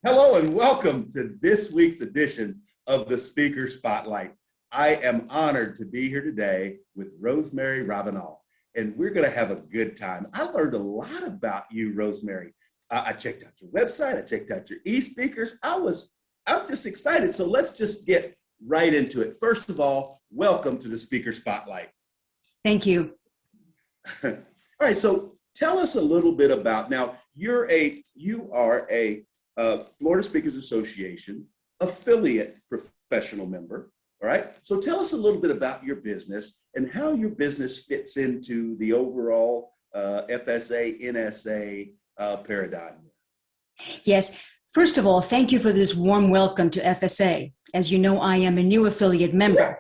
Hello and welcome to this week's edition of the Speaker Spotlight. I am honored to be here today with Rosemary Ravinal, and we're going to have a good time. I learned a lot about you, Rosemary. I checked out your website. I checked out your e-speakers. I'm just excited. So let's just get right into it. First of all, welcome to the Speaker Spotlight. Thank you. All right. So tell us a little bit about, now you are a Florida Speakers Association affiliate professional member. All right. So tell us a little bit about your business and how your business fits into the overall FSA, NSA paradigm. Yes. First of all, thank you for this warm welcome to FSA. As you know, I am a new affiliate member.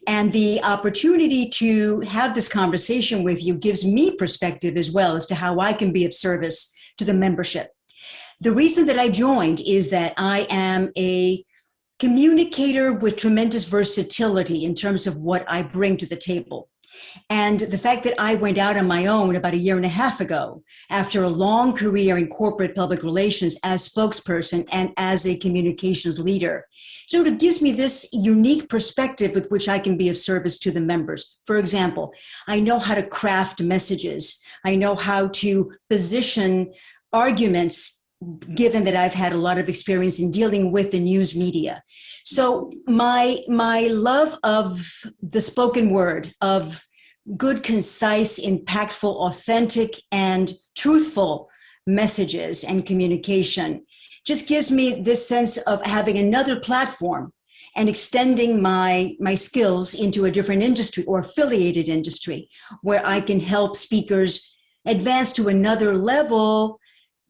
And the opportunity to have this conversation with you gives me perspective as well as to how I can be of service to the membership. The reason that I joined is that I am a communicator with tremendous versatility in terms of what I bring to the table. And the fact that I went out on my own about a year and a half ago, after a long career in corporate public relations as spokesperson and as a communications leader, sort of gives me this unique perspective with which I can be of service to the members. For example, I know how to craft messages. I know how to position arguments, given that I've had a lot of experience in dealing with the news media. So my love of the spoken word, of good, concise, impactful, authentic, and truthful messages and communication just gives me this sense of having another platform and extending my skills into a different industry or affiliated industry where I can help speakers advance to another level,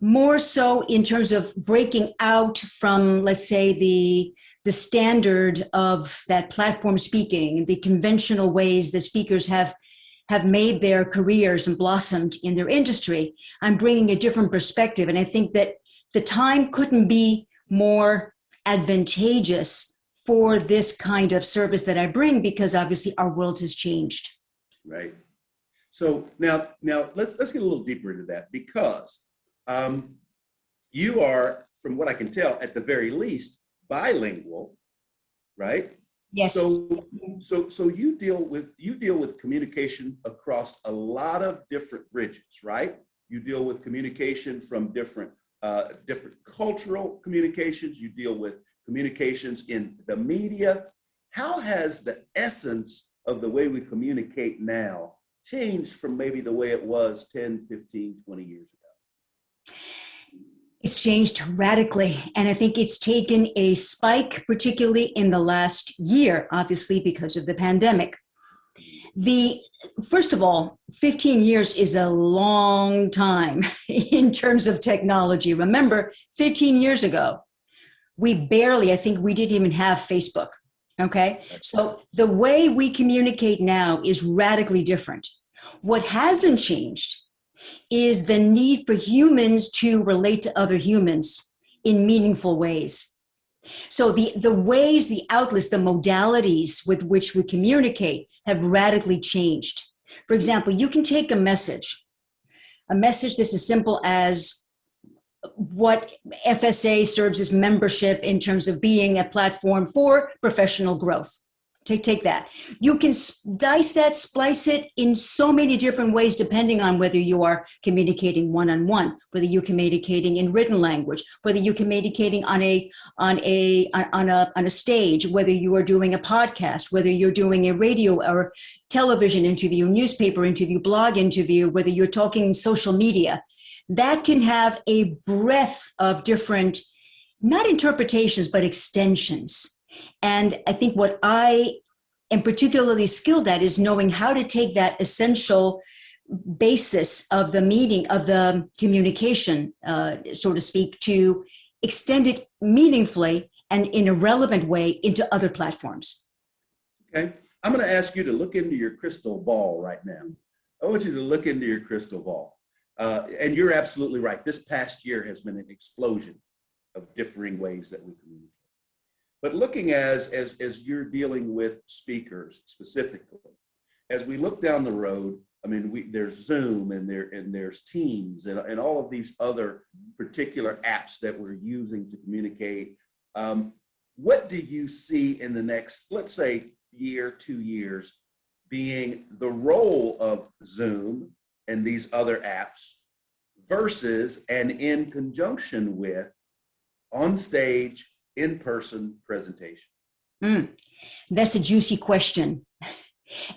more so in terms of breaking out from, let's say, the standard of that platform speaking, the conventional ways the speakers have made their careers and blossomed in their industry. I'm bringing a different perspective. And I think that the time couldn't be more advantageous for this kind of service that I bring, because obviously our world has changed. Right. So now let's get a little deeper into that, because you are, from what I can tell, at the very least, bilingual, right? Yes. So you deal with communication across a lot of different bridges, right? You deal with communication from different cultural communications. You deal with communications in the media. How has the essence of the way we communicate now changed from maybe the way it was 10, 15, 20 years ago? It's changed radically. And I think it's taken a spike, particularly in the last year, obviously, because of the pandemic. First of all, 15 years is a long time in terms of technology. Remember, 15 years ago, I think we didn't even have Facebook. Okay. So the way we communicate now is radically different. What hasn't changed is the need for humans to relate to other humans in meaningful ways. So the ways, the outlets, the modalities with which we communicate have radically changed. For example, you can take a message that's as simple as what FSA serves as membership in terms of being a platform for professional growth. Take that. You can dice that, splice it in so many different ways, depending on whether you are communicating one-on-one, whether you're communicating in written language, whether you're communicating on a stage, whether you are doing a podcast, whether you're doing a radio or television interview, newspaper interview, blog interview, whether you're talking in social media. That can have a breadth of different, not interpretations, but extensions. And I think what I am particularly skilled at is knowing how to take that essential basis of the meaning, of the communication, so to speak, to extend it meaningfully and in a relevant way into other platforms. Okay. I'm going to ask you to look into your crystal ball right now. I want you to look into your crystal ball. And you're absolutely right. This past year has been an explosion of differing ways that we communicate. But looking as you're dealing with speakers specifically, as we look down the road, I mean, there's Zoom and there's Teams and all of these other particular apps that we're using to communicate. What do you see in the next, let's say, year, 2 years, being the role of Zoom and these other apps versus and in conjunction with on stage, in-person presentation? That's a juicy question.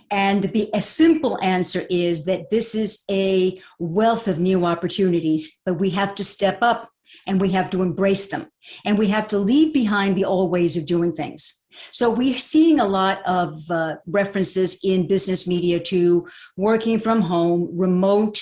And a simple answer is that this is a wealth of new opportunities, but we have to step up and we have to embrace them. And we have to leave behind the old ways of doing things. So we're seeing a lot of references in business media to working from home, remote,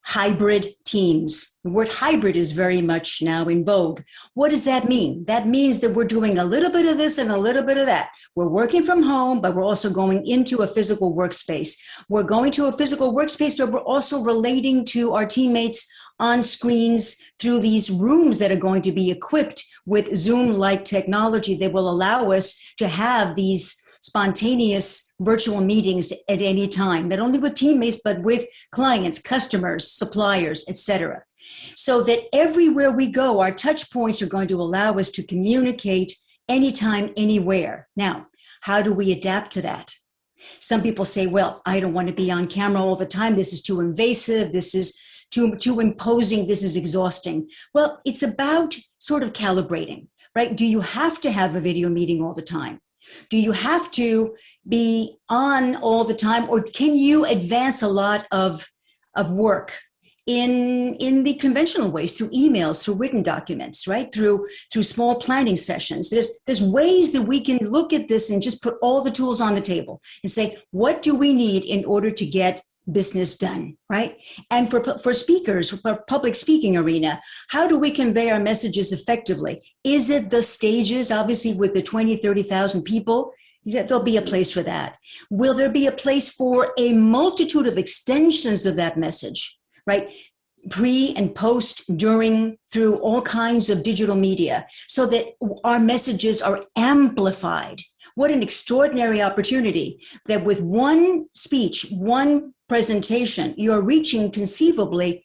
hybrid teams. The word hybrid is very much now in vogue. What does that mean? That means that we're doing a little bit of this and a little bit of that. We're working from home, but we're also going into a physical workspace. We're going to a physical workspace, but we're also relating to our teammates on screens through these rooms that are going to be equipped with Zoom-like technology that will allow us to have these spontaneous virtual meetings at any time, not only with teammates, but with clients, customers, suppliers, etc. So that everywhere we go, our touch points are going to allow us to communicate anytime, anywhere. Now, how do we adapt to that? Some people say, well, I don't want to be on camera all the time. This is too invasive. This is too imposing. This is exhausting. Well, it's about sort of calibrating, right? Do you have to have a video meeting all the time? Do you have to be on all the time, or can you advance a lot of work in the conventional ways, through emails, through written documents, right? Through small planning sessions. There's ways that we can look at this and just put all the tools on the table and say, what do we need in order to get business done, right? And for speakers, for public speaking arena, how do we convey our messages effectively? Is it the stages, obviously with the 20, 30,000 people? There'll be a place for that. Will there be a place for a multitude of extensions of that message, right? Pre and post, during, through all kinds of digital media, so that our messages are amplified. What an extraordinary opportunity that with one speech, one presentation, you're reaching conceivably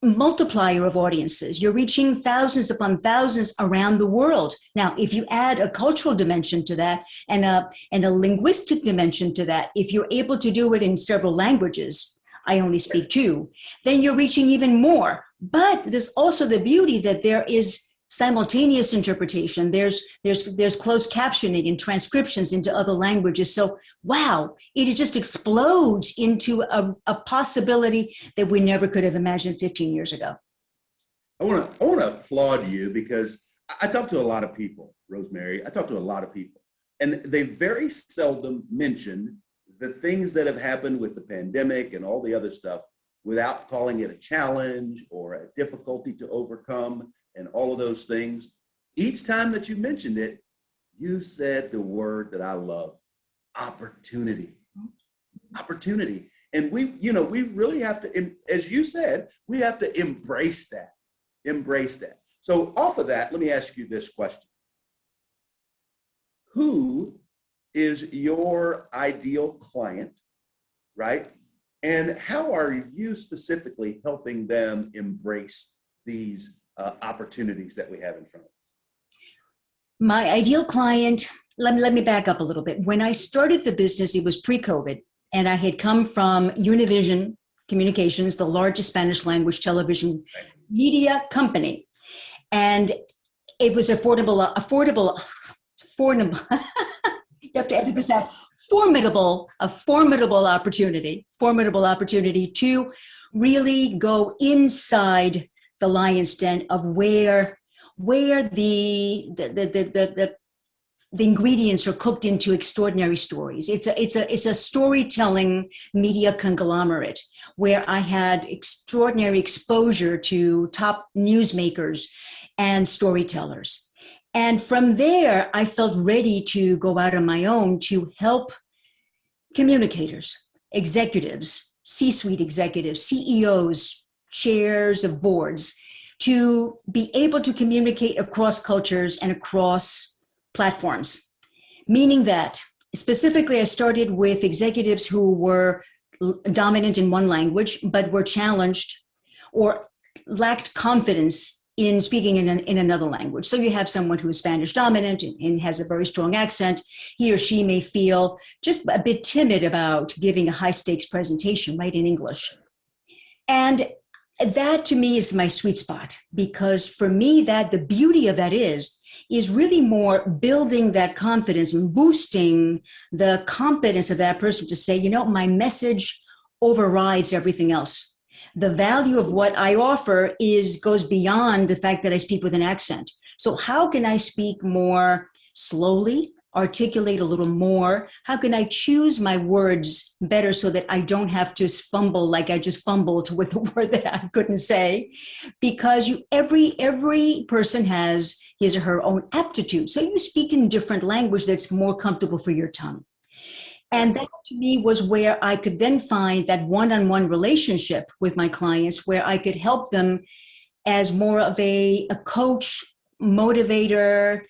multiplier of audiences. You're reaching thousands upon thousands around the world. Now, if you add a cultural dimension to that and a linguistic dimension to that, if you're able to do it in several languages, I only speak two, then you're reaching even more. But there's also the beauty that there is simultaneous interpretation. There's closed captioning and transcriptions into other languages. So, wow, it just explodes into a possibility that we never could have imagined 15 years ago. I want to applaud you, because I talk to a lot of people, Rosemary. I talk to a lot of people, and they very seldom mention the things that have happened with the pandemic and all the other stuff without calling it a challenge or a difficulty to overcome and all of those things. Each time that you mentioned it, you said the word that I love: opportunity. Opportunity. And we really have to, as you said, we have to embrace that. Embrace that. So off of that, let me ask you this question. Who is your ideal client, right? And how are you specifically helping them embrace these opportunities that we have in front of us? My ideal client, let me back up a little bit. When I started the business, it was pre-COVID, and I had come from Univision Communications, the largest Spanish language television media company. And it was affordable, you have to edit this out, a formidable opportunity to really go inside the lion's den of where the ingredients are cooked into extraordinary stories. It's a storytelling media conglomerate where I had extraordinary exposure to top newsmakers and storytellers. And from there, I felt ready to go out on my own to help communicators, executives, C-suite executives, CEOs, chairs of boards, to be able to communicate across cultures and across platforms. Meaning that, specifically, I started with executives who were dominant in one language, but were challenged or lacked confidence in speaking in another language. So you have someone who is Spanish dominant and has a very strong accent. He or she may feel just a bit timid about giving a high stakes presentation, right, in English. And that to me is my sweet spot, because for me, that the beauty of that is really more building that confidence and boosting the competence of that person to say, my message overrides everything else. The value of what I offer goes beyond the fact that I speak with an accent. So how can I speak more slowly, articulate a little more? How can I choose my words better so that I don't have to fumble like I just fumbled with a word that I couldn't say? Because every person has his or her own aptitude. So you speak in different language that's more comfortable for your tongue. And that to me was where I could then find that one-on-one relationship with my clients, where I could help them as more of a coach, motivator,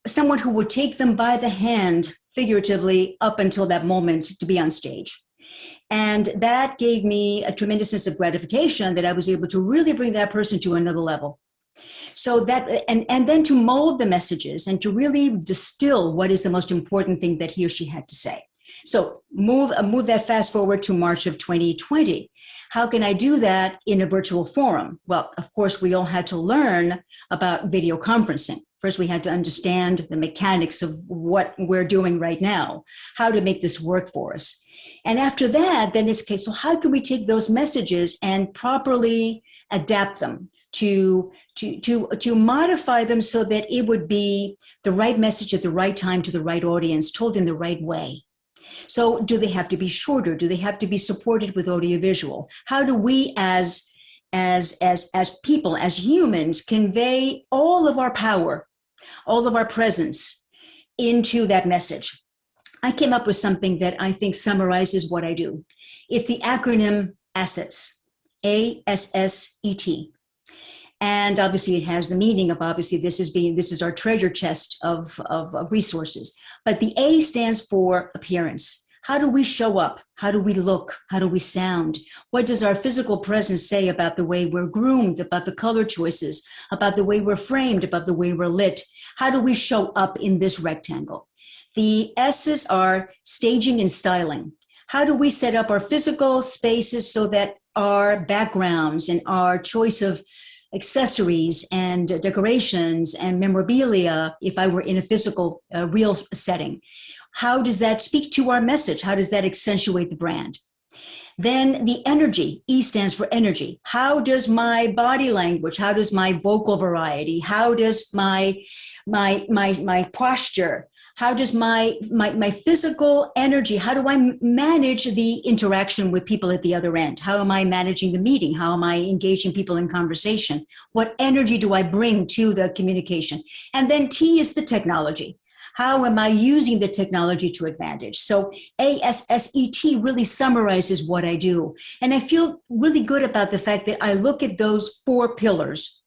someone who would take them by the hand, figuratively, up until that moment to be on stage. And that gave me a tremendous sense of gratification that I was able to really bring that person to another level. So that, and then to mold the messages and to really distill what is the most important thing that he or she had to say. So move that fast forward to March of 2020. How can I do that in a virtual forum? Well, of course, we all had to learn about video conferencing. First, we had to understand the mechanics of what we're doing right now, how to make this work for us. And after that, then it's okay, so how can we take those messages and properly adapt them to modify them so that it would be the right message at the right time to the right audience, told in the right way? So do they have to be shorter? Do they have to be supported with audiovisual? How do we as people, as humans, convey all of our power, all of our presence into that message? I came up with something that I think summarizes what I do. It's the acronym ASSET, ASSET. And obviously it has the meaning of, obviously this is our treasure chest of resources. But the A stands for appearance. How do we show up? How do we look? How do we sound? What does our physical presence say about the way we're groomed, about the color choices, about the way we're framed, about the way we're lit? How do we show up in this rectangle? The S's are staging and styling. How do we set up our physical spaces so that our backgrounds and our choice of accessories and decorations and memorabilia, if I were in a physical, real setting, how does that speak to our message? How does that accentuate the brand? Then the energy, E stands for energy. How does my body language, how does my vocal variety, how does my posture, how does my physical energy, how do I manage the interaction with people at the other end? How am I managing the meeting? How am I engaging people in conversation? What energy do I bring to the communication? And then T is the technology. How am I using the technology to advantage? So ASSET really summarizes what I do. And I feel really good about the fact that I look at those 4 pillars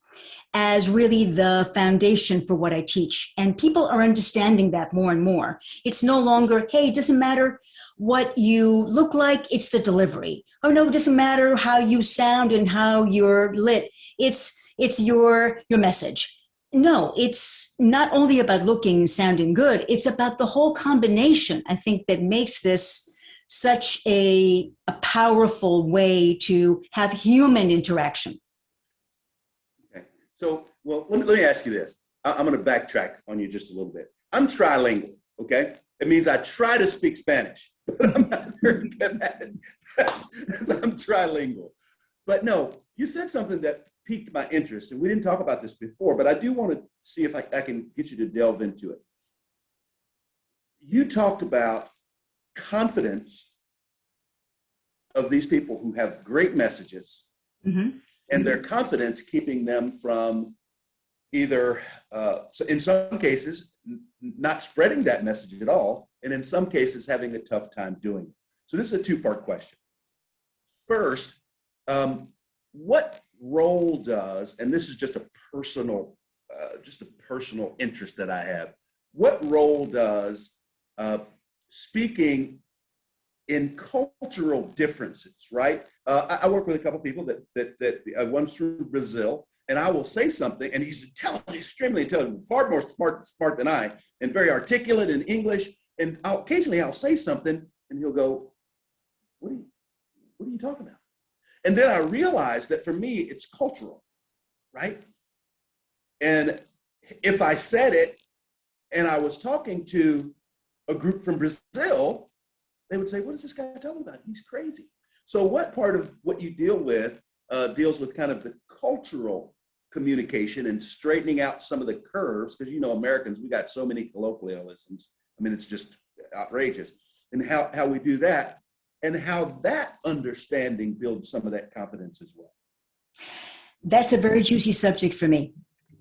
as really the foundation for what I teach. And people are understanding that more and more. It's no longer, hey, it doesn't matter what you look like, it's the delivery. Oh no, it doesn't matter how you sound and how you're lit. It's your message. No, it's not only about looking and sounding good, it's about the whole combination, I think, that makes this such a powerful way to have human interaction. Okay. So, well, let me ask you this. I'm going to backtrack on you just a little bit. I'm trilingual, okay? It means I try to speak Spanish, but I'm not very good at it. I'm trilingual. But no, you said something that piqued my interest, and we didn't talk about this before, but I do want to see if I can get you to delve into it. You talked about confidence of these people who have great messages, and their confidence keeping them from either, in some cases, not spreading that message at all, and in some cases, having a tough time doing it. So this is a 2-part question. First, what role does, and this is just a personal interest that I have, what role does speaking in cultural differences, right? I work with a couple people that one's from Brazil, and I will say something, and he's intelligent, extremely intelligent, far more smart than I, and very articulate in English. And occasionally I'll say something, and he'll go, what are you talking about? And then I realized that for me, it's cultural, right? And if I said it and I was talking to a group from Brazil, they would say, what is this guy talking about? He's crazy. So what part of what you deal with deals with kind of the cultural communication and straightening out some of the curves? Because, you know, Americans, we got so many colloquialisms. I mean, it's just outrageous. And how we do that, and how that understanding builds some of that confidence as well. That's a very juicy subject for me.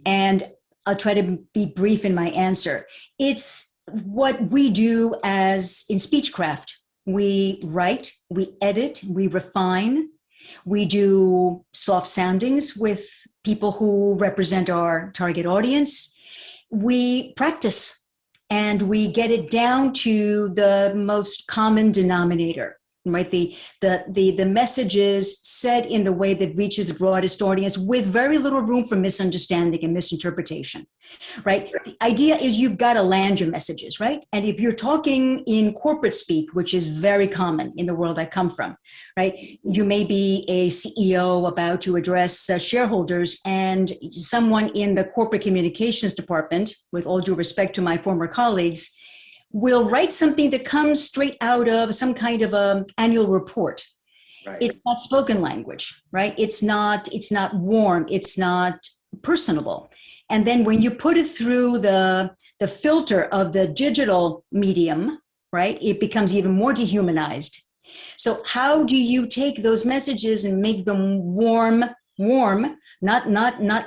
And I'll try to be brief in my answer. It's what we do as in speechcraft. We write, we edit, we refine, we do soft soundings with people who represent our target audience. We practice and we get it down to the most common denominator. Right, the message is said in the way that reaches the broadest audience with very little room for misunderstanding and misinterpretation. Right, the idea is you've got to land your messages, right? And if you're talking in corporate speak, which is very common in the world I come from, right, you may be a CEO about to address shareholders, and someone in the corporate communications department, with all due respect to my former colleagues, will write something that comes straight out of some kind of an annual report. Right. It's not spoken language, right? It's not warm. It's not personable. And then when you put it through the filter of the digital medium, right, it becomes even more dehumanized. So how do you take those messages and make them warm, not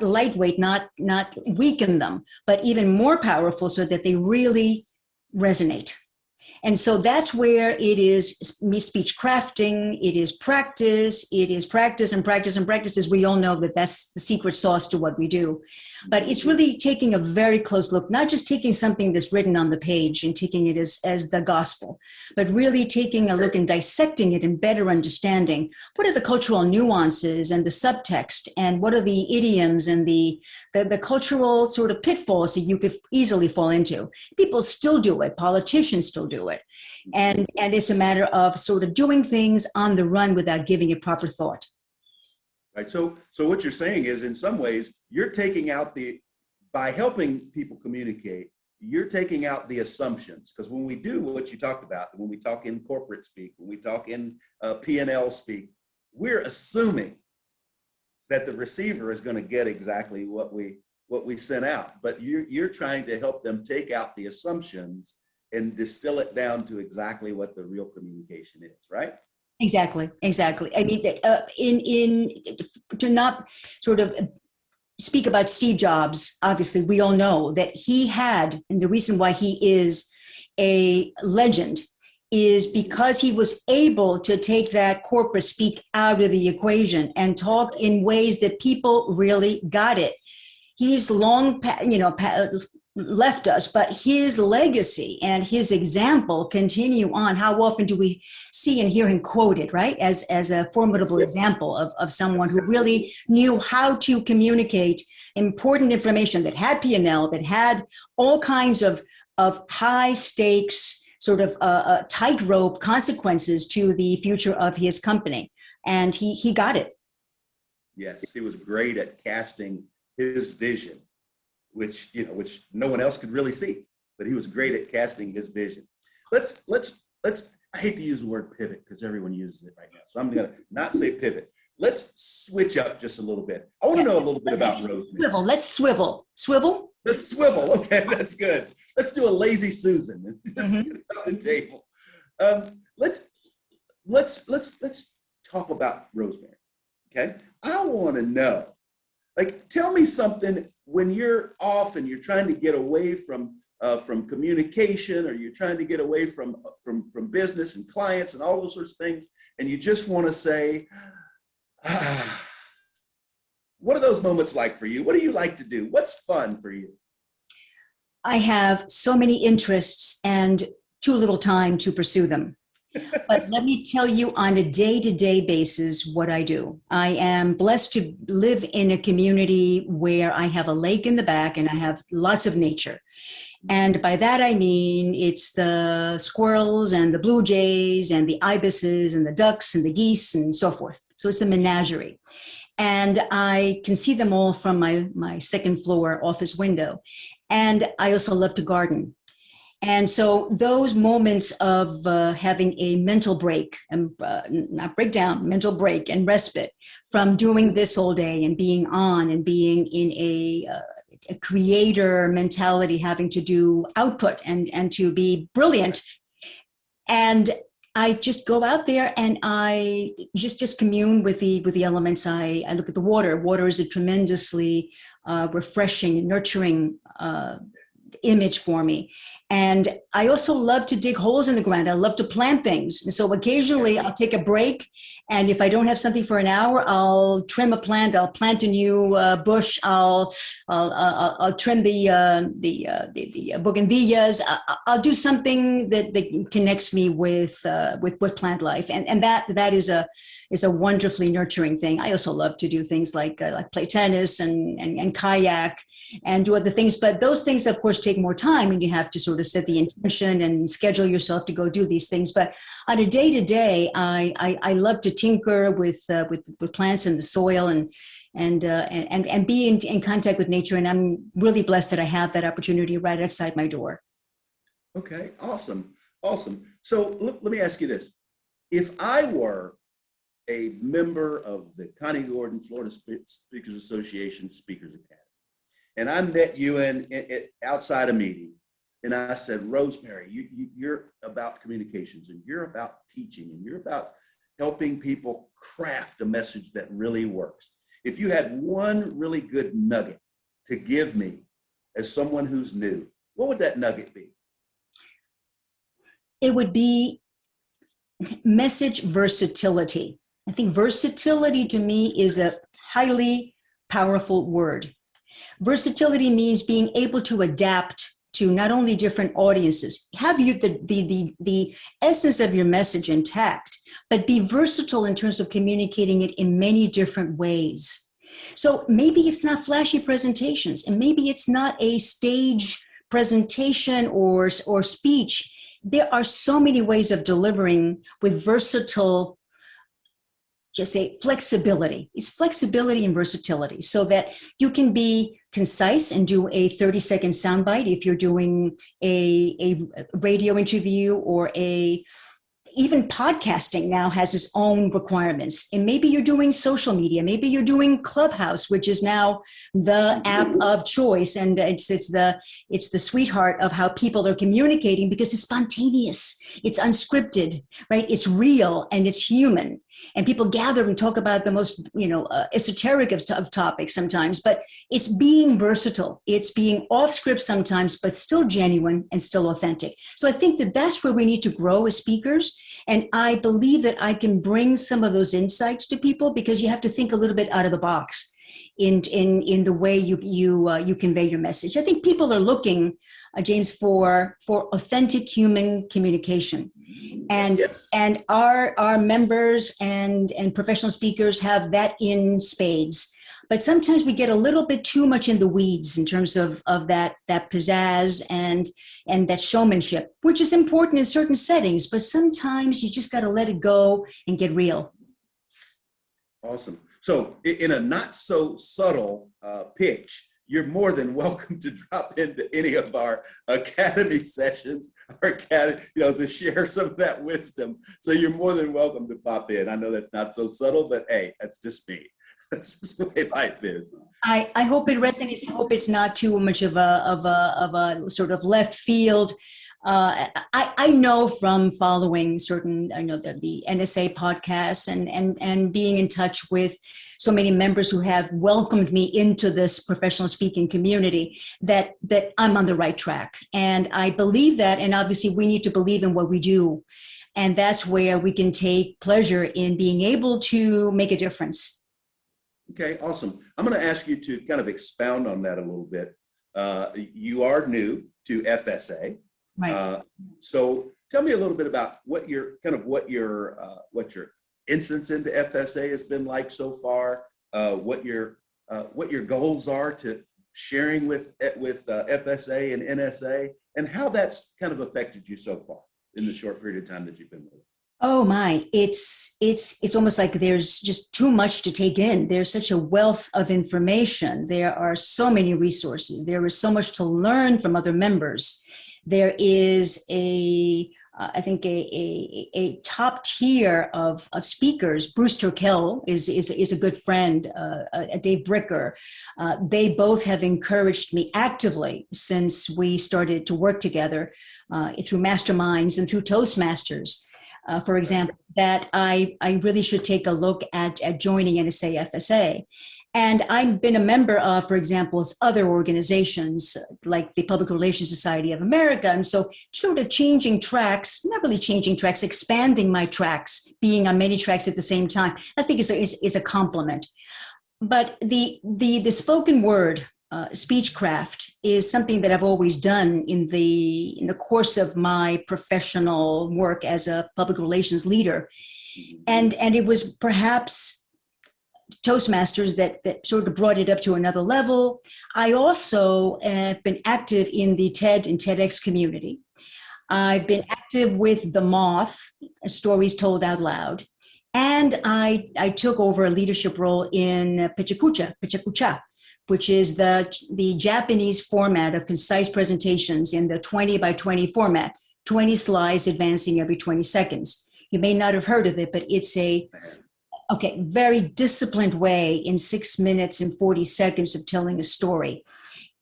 lightweight, not weaken them, but even more powerful so that they really resonate? And so that's where it is speech crafting, it is practice and practice and practice, as we all know that that's the secret sauce to what we do. But it's really taking a very close look, not just taking something that's written on the page and taking it as the gospel, but really taking a look and dissecting it and better understanding what are the cultural nuances and the subtext, and what are the idioms and the cultural sort of pitfalls that you could easily fall into. People still do it, politicians still do it. And it's a matter of sort of doing things on the run without giving it proper thought. Right. So what you're saying is, in some ways, you're taking out by helping people communicate, you're taking out the assumptions. Because when we do what you talked about, when we talk in corporate speak, when we talk in P&L speak, we're assuming that the receiver is going to get exactly what we sent out. But you're trying to help them take out the assumptions and distill it down to exactly what the real communication is, right? Exactly. I mean, to not sort of speak about Steve Jobs, obviously we all know that he had, and the reason why he is a legend is because he was able to take that corporate speak out of the equation and talk in ways that people really got it. He's long, left us, but his legacy and his example continue on. How often do we see and hear him quoted, right, as a formidable example of someone who really knew how to communicate important information that had P&L, that had all kinds of high stakes, sort of tightrope consequences to the future of his company. And he got it. Yes, he was great at casting his vision, which no one else could really see, but he was great at casting his vision. Let's I hate to use the word pivot because everyone uses it right now, so I'm going to not say pivot. Let's switch up just a little bit. I want to know a little bit about Rosemary. Let's swivel. Let's swivel. Okay, that's good. Let's do a lazy Susan and just get it on the table. Let's talk about Rosemary. Okay, I want to know. Like, tell me something when you're off and you're trying to get away from communication, or you're trying to get away from business and clients and all those sorts of things, and you just want to say, what are those moments like for you? What do you like to do? What's fun for you? I have so many interests and too little time to pursue them. But let me tell you on a day-to-day basis what I do. I am blessed to live in a community where I have a lake in the back and I have lots of nature. And by that, I mean, it's the squirrels and the blue jays and the ibises and the ducks and the geese and so forth. So it's a menagerie. And I can see them all from my second floor office window. And I also love to garden. And so those moments of having a mental break, and not breakdown, mental break and respite from doing this all day and being on and being in a creator mentality, having to do output and to be brilliant. And I just go out there and I just commune with the elements. I look at the water. Water is a tremendously refreshing and nurturing image for me. And I also love to dig holes in the ground. I love to plant things. And so occasionally I'll take a break. And if I don't have something for an hour, I'll trim a plant. I'll plant a new bush. I'll trim the bougainvilleas. I'll do something that connects me with plant life. And that is a wonderfully nurturing thing. I also love to do things like play tennis and kayak and do other things. But those things, of course, take more time, and you have to sort of set the intention and schedule yourself to go do these things. But on a day-to-day, I love to tinker with plants and the soil and be in contact with nature. And I'm really blessed that I have that opportunity right outside my door. Okay, awesome. So let me ask you this. If I were a member of the Connie Gordon Florida Speakers Association Speakers Academy, and I met you outside a meeting, and I said, Rosemary, you're about communications, and you're about teaching, and you're about helping people craft a message that really works. If you had one really good nugget to give me as someone who's new, what would that nugget be? It would be message versatility. I think versatility to me is a highly powerful word. Versatility means being able to adapt to not only different audiences, have you the essence of your message intact, but be versatile in terms of communicating it in many different ways. So maybe it's not flashy presentations, and maybe it's not a stage presentation or speech. There are so many ways of delivering with versatile, just say flexibility. It's flexibility and versatility so that you can be concise and do a 30-second soundbite if you're doing a radio interview, or even podcasting now has its own requirements. And maybe you're doing social media, maybe you're doing Clubhouse, which is now the app of choice. And it's the sweetheart of how people are communicating, because it's spontaneous, it's unscripted, right? It's real and it's human. And people gather and talk about the most, esoteric of topics sometimes, but it's being versatile. It's being off script sometimes, but still genuine and still authentic. So I think that that's where we need to grow as speakers. And I believe that I can bring some of those insights to people, because you have to think a little bit out of the box in the way you convey your message. I think people are looking, James, for authentic human communication. And our members and professional speakers have that in spades. But sometimes we get a little bit too much in the weeds in terms of that pizzazz and that showmanship, which is important in certain settings, but sometimes you just got to let it go and get real. Awesome. So in a not so subtle pitch, you're more than welcome to drop into any of our academy sessions or to share some of that wisdom. So you're more than welcome to pop in. I know that's not so subtle, but hey, that's just me. That's just the way life is. I hope it resonates. I hope it's not too much of a sort of left field. I know from following the NSA podcasts and being in touch with so many members who have welcomed me into this professional speaking community that I'm on the right track. And I believe that, and obviously we need to believe in what we do. And that's where we can take pleasure in being able to make a difference. Okay, awesome. I'm going to ask you to kind of expound on that a little bit. You are new to FSA. Right. So tell me a little bit about what your entrance into FSA has been like so far, what your goals are to sharing with FSA and NSA, and how that's kind of affected you so far in the short period of time that you've been with us. Oh my, it's almost like there's just too much to take in. There's such a wealth of information. There are so many resources. There is so much to learn from other members. There is I think a top tier of speakers. Bruce Turkel is a good friend, Dave Bricker. They both have encouraged me actively since we started to work together through masterminds and through Toastmasters. For example, that I really should take a look at joining NSA FSA. And I've been a member of, for example, other organizations like the Public Relations Society of America. And so sort of changing tracks, not really changing tracks, expanding my tracks, being on many tracks at the same time, I think is a compliment. But the spoken word speechcraft is something that I've always done in the course of my professional work as a public relations leader. And it was perhaps Toastmasters that sort of brought it up to another level. I also have been active in the TED and TEDx community. I've been active with the Moth, Stories Told Out Loud. And I took over a leadership role in Pechakucha, which is the Japanese format of concise presentations in the 20 by 20 format, 20 slides advancing every 20 seconds. You may not have heard of it, but it's very disciplined way in 6 minutes and 40 seconds of telling a story.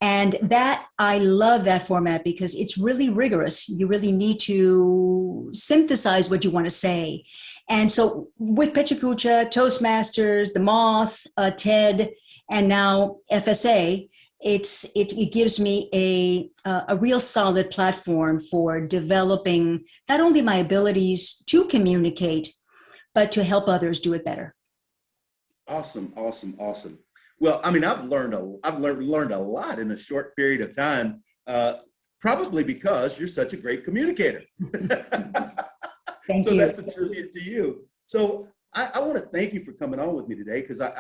And that, I love that format because it's really rigorous. You really need to synthesize what you want to say. And so with Pechakucha, Toastmasters, the Moth, TED, and now FSA, it gives me a real solid platform for developing not only my abilities to communicate, but to help others do it better. Awesome. Well, I mean, I've learned a lot in a short period of time, probably because you're such a great communicator. Thank so you. That's a tribute to you. So I want to thank you for coming on with me today, because I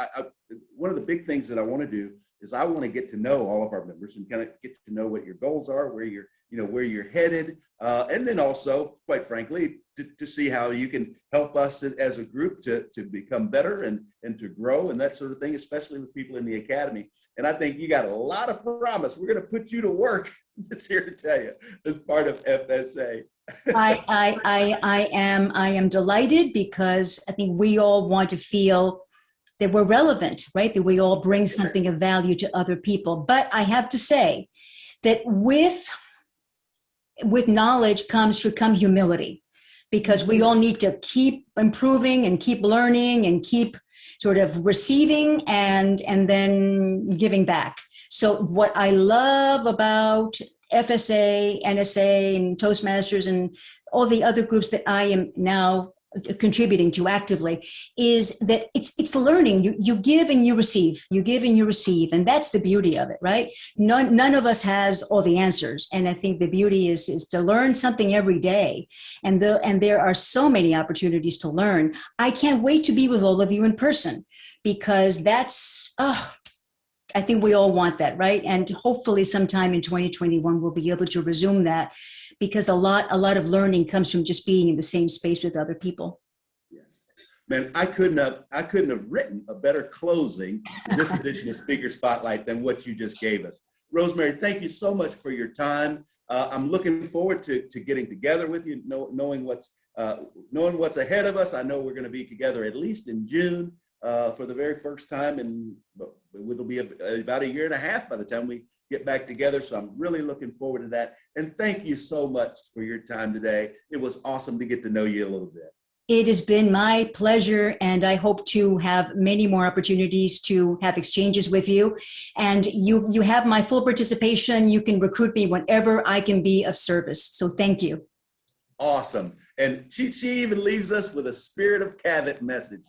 one of the big things that I want to do is I want to get to know all of our members and kind of get to know what your goals are, where you're headed, and then also, quite frankly, to see how you can help us as a group to become better and to grow and that sort of thing, especially with people in the academy. And I think you got a lot of promise. We're going to put you to work. It's here to tell you as part of FSA. I am delighted because I think we all want to feel that we're relevant, right? That we all bring something of value to other people. But I have to say that with knowledge should come humility, because we all need to keep improving and keep learning and keep sort of receiving and then giving back. So what I love about FSA, NSA, and Toastmasters, and all the other groups that I am now contributing to actively, is that it's learning. You give and you receive. You give and you receive, and that's the beauty of it, right? None of us has all the answers, and I think the beauty is to learn something every day. And there are so many opportunities to learn. I can't wait to be with all of you in person, because that's I think we all want that, right? And hopefully sometime in 2021 we'll be able to resume that, because a lot of learning comes from just being in the same space with other people. Yes, man, I couldn't have written a better closing to this edition of Speaker Spotlight than what you just gave us. Rosemary, thank you so much for your time. I'm looking forward to getting together with you, knowing what's ahead of us. I know we're going to be together at least in June for the very first time, and it'll be about 1.5 years by the time we get back together. So I'm really looking forward to that. And thank you so much for your time today. It was awesome to get to know you a little bit. It has been my pleasure, and I hope to have many more opportunities to have exchanges with you. And you have my full participation. You can recruit me whenever I can be of service. So thank you. Awesome. And she even leaves us with a Spirit of Cavett message.